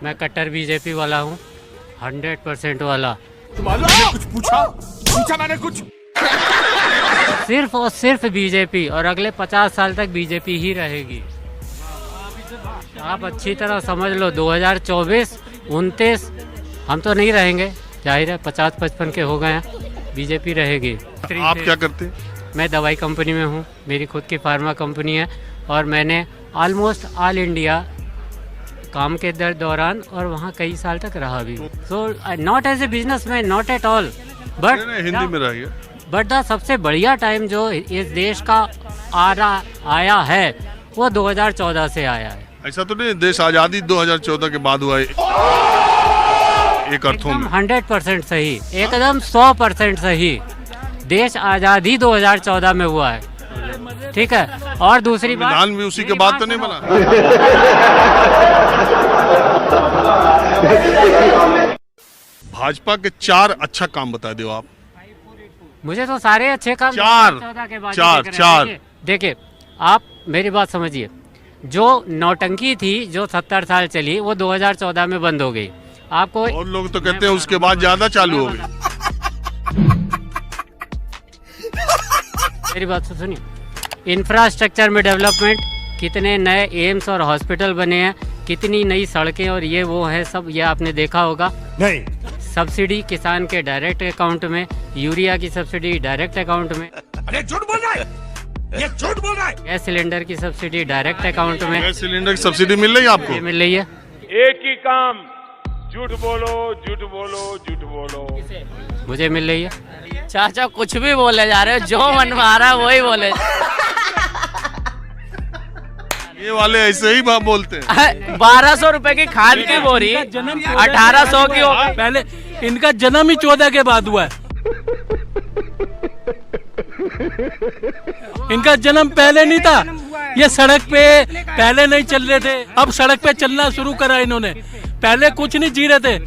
मैं कट्टर बीजेपी वाला हूँ, 100% वाला। मैंने कुछ पूछा मैंने कुछ। सिर्फ और सिर्फ बीजेपी, और अगले 50 साल तक बीजेपी ही रहेगी। आप अच्छी तरह समझ लो, 2024, 29 हम तो नहीं रहेंगे, जाहिर है 50-55 के हो गए हैं, बीजेपी रहेगी। आप क्या करते हैं? मैं दवाई कंपनी में हूँ, मेरी खुद की फार्मा कंपनी है, और मैंने ऑलमोस्ट ऑल इंडिया काम के दौरान और वहाँ कई साल तक रहा भी। So not as a businessman, not at all, Hindi में रहिए। बट द सबसे बढ़िया टाइम जो इस देश का आया है वो 2014 से आया है। ऐसा तो नहीं देश आजादी 2014 के बाद हुआ है, एक अर्थों में 100% सही, एकदम 100% सही। देश आजादी 2014 में हुआ है, ठीक है। और दूसरी बात, संविधान भी उसी के बाद तो नहीं बना। भाजपा के 4 अच्छा काम बता दो आप। मुझे तो सारे अच्छे काम 14 के बाद चार दिख रहे हैं। देखिए आप मेरी बात समझिए, जो नौटंकी थी जो 70 साल चली वो 2014 में बंद हो गई। आपको और लोग तो कहते हैं उसके बाद ज्यादा चालू हो गई। मेरी बात तो सुनिए, इंफ्रास्ट्रक्चर में डेवलपमेंट, कितने नए एम्स और हॉस्पिटल बने हैं, कितनी नई सड़कें और ये वो है, सब ये आपने देखा होगा। नहीं, सब्सिडी किसान के डायरेक्ट अकाउंट में, यूरिया की सब्सिडी डायरेक्ट अकाउंट में, अरे झूठ बोल रहा है, ये झूठ बोल रहा है। गैस सिलेंडर की सब्सिडी डायरेक्ट अकाउंट में गैस सिलेंडर की सब्सिडी मिल रही है आपको? मिल रही है। एक ही काम, झूठ बोलो झूठ बोलो झूठ बोलो। मुझे मिल रही है। चाचा कुछ भी बोले जा रहे हो, जो मन में आ रहा है वही बोले। ये वाले ऐसे ही बोलते हैं। 1200 रुपए की खाद की बोरी 1800 की हो। पहले इनका जन्म ही 14 के बाद हुआ है। इनका जन्म पहले नहीं था। ये सड़क पे पहले नहीं चल रहे थे, अब सड़क पे चलना शुरू करा इन्होंने। पहले कुछ नहीं जी रहे थे,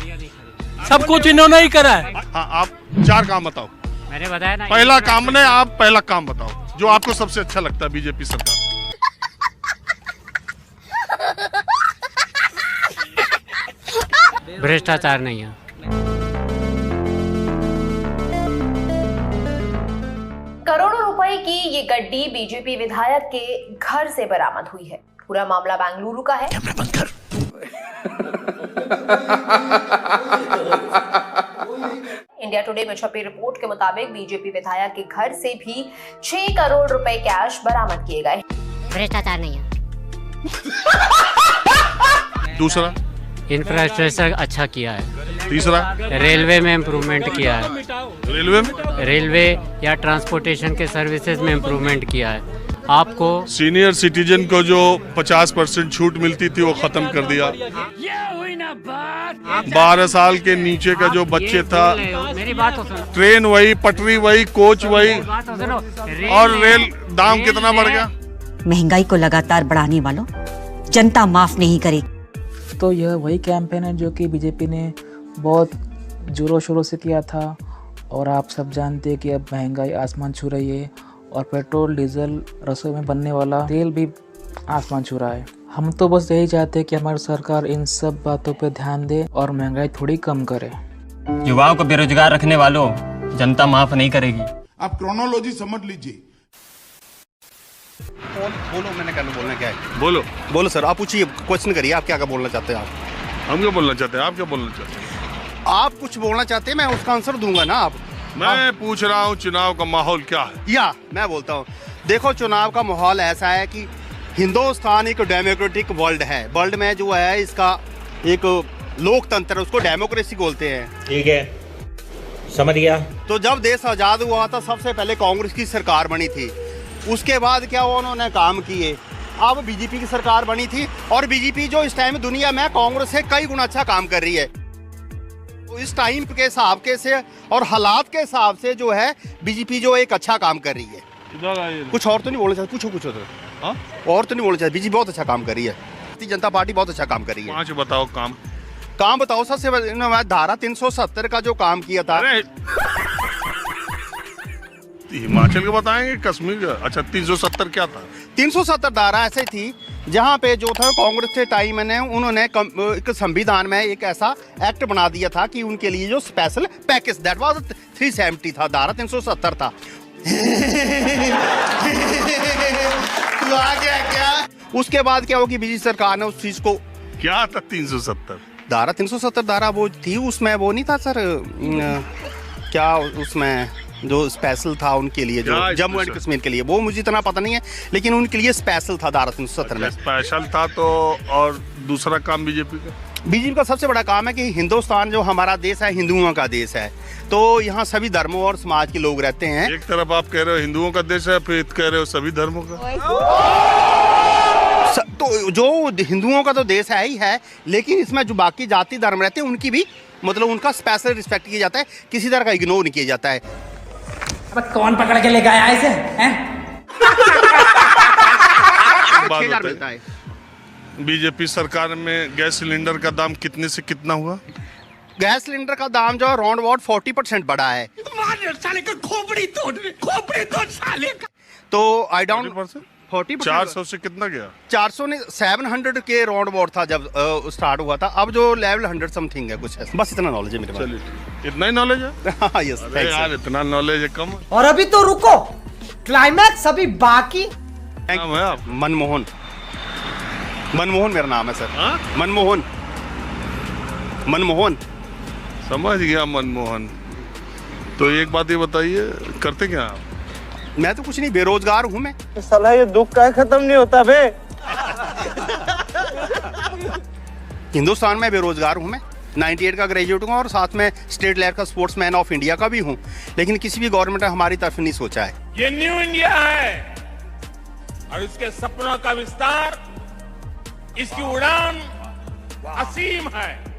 सब कुछ इन्होंने ही करा है। हाँ, आप 4 काम बताओ। मैंने बताया ना, पहला काम ने आप पहला काम बताओ जो आपको सबसे अच्छा लगता है बीजेपी सरकार। भ्रष्टाचार नहीं है। करोड़ों रुपए की ये गड्डी बीजेपी विधायक के घर से बरामद हुई है। पूरा मामला बेंगलुरु का है। कैमरा बंद कर। इंडिया टुडे में छपी रिपोर्ट के मुताबिक बीजेपी विधायक के घर से भी 6 करोड़ रुपए कैश बरामद किए गए। भ्रष्टाचार नहीं है। दूसरा, इंफ्रास्ट्रक्चर अच्छा किया है। तीसरा, रेलवे में इम्प्रूवमेंट किया है। रेलवे में, रेलवे या ट्रांसपोर्टेशन के सर्विसेज में इम्प्रूवमेंट किया है। आपको सीनियर सिटीजन को जो 50% छूट मिलती थी वो खत्म कर दिया। 12 साल के नीचे का जो बच्चे था, मेरी बात तो सुनो, ट्रेन वही, पटरी वही, कोच वही, बात तो सुनो, और रेल दाम कितना बढ़ गया। महंगाई को लगातार बढ़ाने वालों जनता माफ नहीं करेगी। तो यह वही कैंपेन है जो कि बीजेपी ने बहुत जोरों शोरों से किया था, और आप सब जानते हैं कि अब महंगाई आसमान छू रही है, और पेट्रोल डीजल रसोई में बनने वाला तेल भी आसमान छू रहा है। हम तो बस यही चाहते हैं कि हमारी सरकार इन सब बातों पर ध्यान दे और महंगाई थोड़ी कम करे। युवाओं को बेरोजगार रखने वालों जनता माफ नहीं करेगी। आप क्रोनोलॉजी समझ लीजिए। बोलो, मैंने क्या बोलना, क्या है? बोलो सर, आप पूछिए, क्वेश्चन करिए, आप क्या बोलना चाहते हैं? हम क्या बोलना चाहते हैं, आप क्या बोलना चाहते हैं? आप कुछ बोलना चाहते हैं, मैं उसका आंसर दूंगा ना। मैं पूछ रहा हूँ चुनाव का माहौल क्या है। या मैं बोलता हूँ, देखो चुनाव का माहौल ऐसा है कि हिंदुस्तान एक डेमोक्रेटिक वर्ल्ड है। वर्ल्ड में जो है इसका एक लोकतंत्र, उसको डेमोक्रेसी बोलते हैं। ठीक है, समझ गया। तो जब देश आज़ाद हुआ था सबसे पहले कांग्रेस की सरकार बनी थी। उसके बाद क्या हुआ, उन्होंने काम किए, अब बीजेपी की सरकार बनी थी, और बीजेपी जो इस टाइम दुनिया में कांग्रेस से कई गुना अच्छा काम कर रही है। तो इस टाइम के हिसाब के से और हालात के हिसाब से जो है बीजेपी जो एक अच्छा काम कर रही है। कुछ और तो नहीं बोलना चाहते, पूछो कुछ और तो नहीं बोलना चाहते। बीजेपी बहुत अच्छा काम कर रही है, भारतीय जनता पार्टी बहुत अच्छा काम कर रही है। 5 बताओ काम बताओ। सबसे धारा 370 का जो काम किया था। हिमाचल का बताएंगे, कश्मीर का? अच्छा, 370 क्या था? 370 धारा ऐसे थी जहाँ पे जो था कांग्रेस के टाइम में उन्होंने एक संविधान में एक ऐसा एक्ट बना दिया था कि उनके लिए जो स्पेशल पैकेज दैट वाज 370 था, धारा 370 था। तो आ गया क्या? उसके बाद क्या होगी, बीजेपी सरकार ने उस चीज को, क्या था 370? धारा 370 धारा वो थी, उसमें वो नहीं था सर, क्या उसमें जो स्पेशल था उनके लिए, जो जम्मू एंड कश्मीर के लिए, वो मुझे इतना पता नहीं है, लेकिन उनके लिए स्पेशल था धारा 370 में। स्पेशल था तो, और दूसरा काम बीजेपी का सबसे बड़ा काम है कि हिंदुस्तान जो हमारा देश है हिंदुओं का देश है, तो यहाँ सभी धर्मों और समाज के लोग रहते हैं। एक तरफ आप कह रहे हो हिंदुओं का देश है, फिर कह रहे हो सभी धर्मों का। तो जो हिंदुओं का तो देश है ही है, लेकिन इसमें जो बाकी जाति धर्म रहते हैं उनकी भी मतलब उनका स्पेशल रिस्पेक्ट किया जाता है, किसी तरह का इग्नोर नहीं किया जाता है। अब कौन पकड़ के लेके आया इसे? 6,000 मिलता है। बीजेपी सरकार में गैस सिलेंडर का दाम कितने से कितना हुआ? गैस सिलेंडर का दाम जो अराउंड अबाउट 40% बढ़ा है। साले का खोपड़ी तोड़ साले का। तो आई डाउन 40%। 400 से कितना गया? 400 ने 700 के राउंड अबाउट था जब स्टार्ट हुआ था, अब जो लेवल 100 समथिंग है कुछ है। बस इतना नॉलेज है मेरे पास। चलिए, इतना ही नॉलेज है? हाँ यस, यार इतना नॉलेज है कम। और अभी तो रुको, क्लाइमैक्स अभी बाकी। नाम है आप? मनमोहन मेरा नाम है सर। मनमोहन समझ गया, मनमोहन। तो एक बात ये बताइए, करते क्या आप? मैं तो कुछ नहीं, बेरोजगार हूँ मैं। साला ये दुख का खत्म नहीं होता बे। हिंदुस्तान में बेरोजगार हूँ मैं, 98 का ग्रेजुएट हूँ और साथ में स्टेट लेवल का स्पोर्ट्समैन ऑफ इंडिया का भी हूँ, लेकिन किसी भी गवर्नमेंट ने हमारी तरफ नहीं सोचा है। ये न्यू इंडिया है और इसके सपनों का विस्तार, इसकी उड़ान असीम है।